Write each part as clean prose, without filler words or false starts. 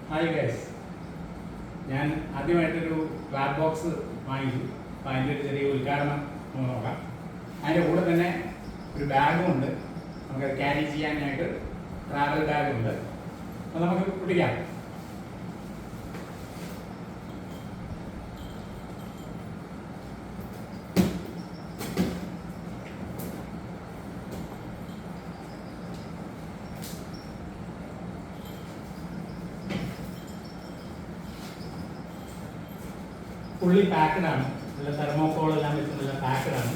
Hi guys, ഞാൻ ആദ്യമായിട്ടൊരു ക്ലാബ് box വാങ്ങിച്ചു. അപ്പോൾ അതിൻ്റെ ഒരു ചെറിയ ഉദ്ഘാടനം നമുക്ക് നോക്കാം. അതിൻ്റെ കൂടെ തന്നെ ഒരു ബാഗും ഉണ്ട്, നമുക്ക് ക്യാരി ചെയ്യാനായിട്ട് ട്രാവൽ ബാഗുണ്ട്. അപ്പോൾ നമുക്ക് പൊട്ടിക്കാം. ഫുള്ളി പാക്കഡാണ്, നല്ല തെർമോക്കോൾ എല്ലാം വെച്ച് നല്ല പാക്കഡാണ്.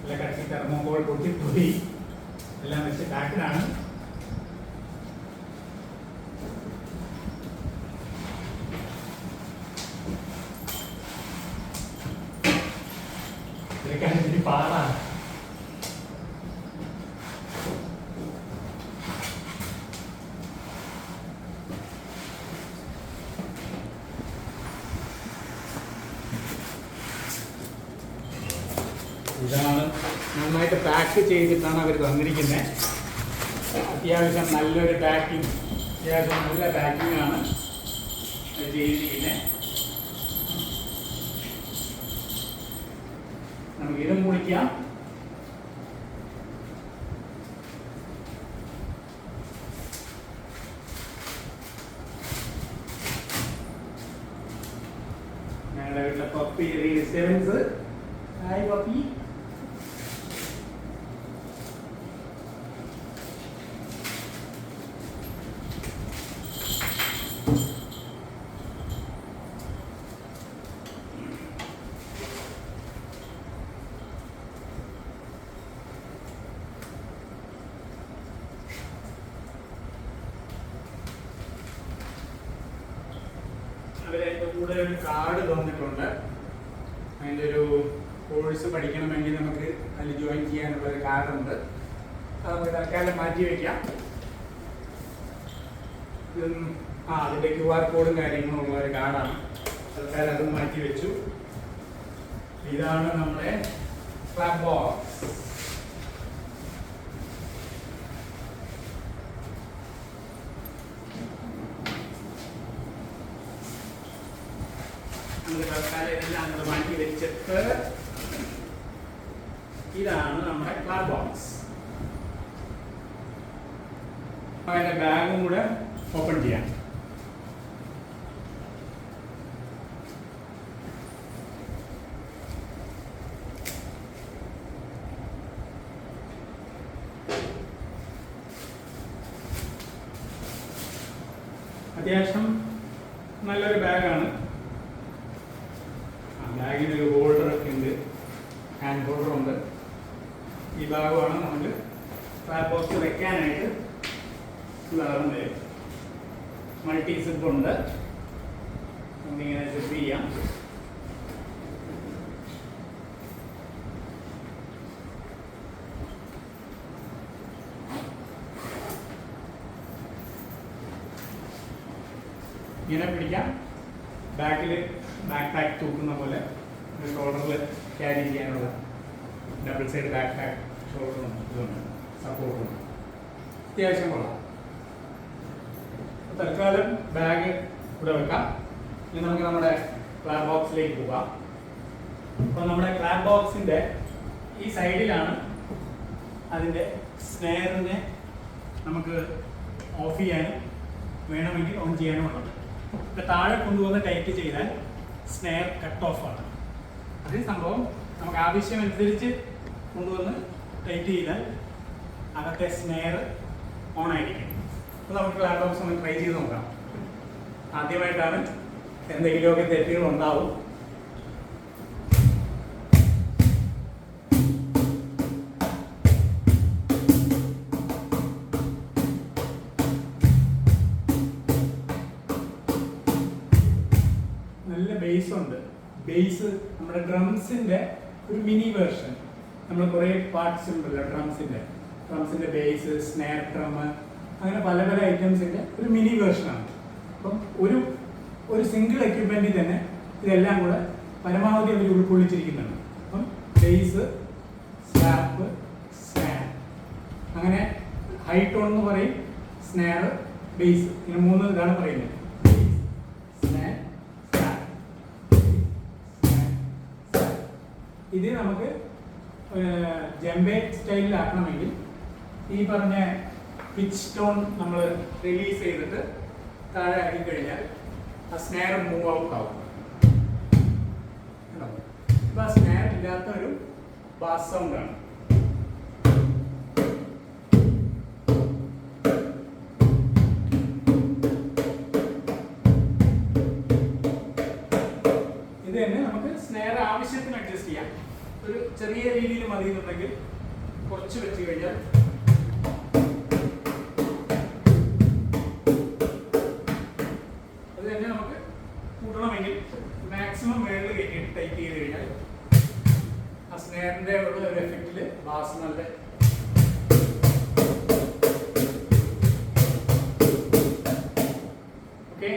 നല്ല കട്ടി തെർമോക്കോൾ പൊട്ടിപ്പൊടി എല്ലാം വെച്ച് പാക്കഡാണ്. ഇതൊക്കെയാണ് ഇത്തിരി പാടാണ്. ഇതാണ് നന്നായിട്ട് പാക്ക് ചെയ്തിട്ടാണ് അവർ തന്നിരിക്കുന്നത്. അത്യാവശ്യം നല്ലൊരു പാക്കിങ്, അത്യാവശ്യം നല്ല പാക്കിംഗ് ആണ് ചെയ്തിരിക്കുന്നത്. നമുക്ക് ഇതും പൊളിക്കാം. ഞങ്ങളുടെ വീട്ടിലെ പപ്പി സെവൻസ്. Hi puppy. അവരതിൻ്റെ കൂടെ ഒരു കാർഡ് തന്നിട്ടുണ്ട്. അതിൻ്റെ ഒരു കോഴ്സ് പഠിക്കണമെങ്കിൽ നമുക്ക് അതിൽ ജോയിൻ ചെയ്യാനുള്ള ഒരു കാർഡുണ്ട്. അത് നമുക്ക് തൽക്കാലം മാറ്റി വയ്ക്കാം. അതിൻ്റെ QR കോഡും കാര്യങ്ങളും ഉള്ള ഒരു കാർഡാണ്. തൽക്കാലം അതും മാറ്റി വെച്ചു. ഇതാണ് നമ്മുടെ ക്ലാബ് ബോക്സ്. തൽക്കാലം ഇതെല്ലാം അങ്ങോട്ട് മാറ്റി വെച്ചിട്ട് ഇതാണ് നമ്മുടെ ക്ലാബ് ബോക്സ്. അതിന്റെ ബാഗും കൂടെ ഓപ്പൺ ചെയ്യാം. അത്യാവശ്യം നല്ലൊരു ബാഗാണ്. ബാഗിനൊരു ഹോൾഡർ ഒക്കെ ഉണ്ട്, ഹാൻഡ് ഹോൾഡർ ഉണ്ട്. ഈ ഭാഗമാണ് നമുക്ക് ക്ലാബ് ബോക്സ് വെക്കാനായിട്ട് ഉള്ളത്. മൾട്ടി സിപ്പ് ഉണ്ട്, നമുക്കിങ്ങനെ സിപ്പ് ചെയ്യാം. ഇങ്ങനെ പിടിക്കാം. ബാക്കിൽ ബാക്ക് പാക്ക് തൂക്കുന്ന പോലെ ഷോൾഡറിൽ ക്യാരി ചെയ്യാനുള്ള ഡബിൾ സൈഡ് ബാക്ക് പാക്ക് ഷോൾഡറും ഇതുണ്ട്, സപ്പോർട്ടുണ്ട്. അത്യാവശ്യം കൊള്ളാം. തൽക്കാലം ബാഗ് ഇവിടെ വെക്കാം. ഇനി നമുക്ക് നമ്മുടെ ക്ലാബ് ബോക്സിലേക്ക് പോകാം. അപ്പോൾ നമ്മുടെ ക്ലാബ് ബോക്സിൻ്റെ ഈ സൈഡിലാണ് അതിൻ്റെ സ്നെയറിനെ നമുക്ക് ഓഫ് ചെയ്യാനും വേണമെങ്കിൽ ഓൺ ചെയ്യാനും ഉള്ളത്. ഇപ്പം താഴെ കൊണ്ടുവന്ന് ടൈറ്റ് ചെയ്താൽ സ്നെയർ കട്ട് ഓഫ് ആണ്. അതേ സംഭവം നമുക്ക് ആവശ്യമനുസരിച്ച് കൊണ്ടുവന്ന് ടൈറ്റ് ചെയ്താൽ അകത്തെ സ്നെയർ ഓൺ ആയിരിക്കും. അപ്പോൾ നമുക്ക് ക്ലാബ് ബോക്സ് ഒന്ന് ട്രൈ ചെയ്ത് നോക്കാം. ആദ്യമായിട്ടാണ്, എന്തെങ്കിലുമൊക്കെ തെറ്റുകൾ ഉണ്ടാവും. നല്ല ബേസ് ഉണ്ട്. ബേസ് നമ്മുടെ ഡ്രംസിന്റെ ഒരു മിനി വേർഷൻ. നമ്മൾ കുറേ പാർട്സ് ഉണ്ടല്ലോ ഡ്രംസിന്റെ ബേസ്, സ്നെയർ ഡ്രം, അങ്ങനെ പല പല ഐറ്റംസിന്റെ ഒരു മിനി വേർഷനാണ്. അപ്പം ഒരു സിംഗിൾ എക്യുപ്മെന്റിൽ തന്നെ ഇതെല്ലാം കൂടെ പരമാവധി അവർ ഉൾക്കൊള്ളിച്ചിരിക്കുന്നുണ്ട്. അപ്പം ബേസ്, സ്ലാപ്പ്, സ്നാപ്പ്, അങ്ങനെ ഹൈ ടോൺ എന്ന് പറയും, സ്നെയർ, ബേസ്. ഇങ്ങനെ 3 ഇതാണ് പറയുന്നത്. സ്നാർ, സ്നാർ, സ്നാർ. ഇത് നമുക്ക് ജംബെ സ്റ്റൈലിലാക്കണമെങ്കിൽ ഈ പറഞ്ഞ പിച്ച് ടോൺ നമ്മൾ റിലീസ് ചെയ്തിട്ട് താഴെ ആക്കി കഴിഞ്ഞാൽ ആ സ്നാർ മൂവ് ഔട്ട് ആവും. ഇപ്പൊ ആ സ്നാർ ഇല്ലാത്ത ഒരു ബാസ് സൗണ്ട് ആണ്. ഇത് തന്നെ നമുക്ക് സ്നാർ ആവശ്യത്തിന് അഡ്ജസ്റ്റ് ചെയ്യാം. ഒരു ചെറിയ രീതിയിൽ മതി എന്നുണ്ടെങ്കിൽ കുറച്ച് വെച്ച് കഴിഞ്ഞാൽ അത് തന്നെ നമുക്ക് കൂട്ടണമെങ്കിൽ മാക്സിമം മേളിൽ കയറ്റിയിട്ട് ടൈറ്റ് ചെയ്ത് കഴിഞ്ഞാൽ ആ സ്നേറിന്റെ ഉള്ള ഒരു എഫക്റ്റില് ബാസ് നല്ല ഓക്കെ.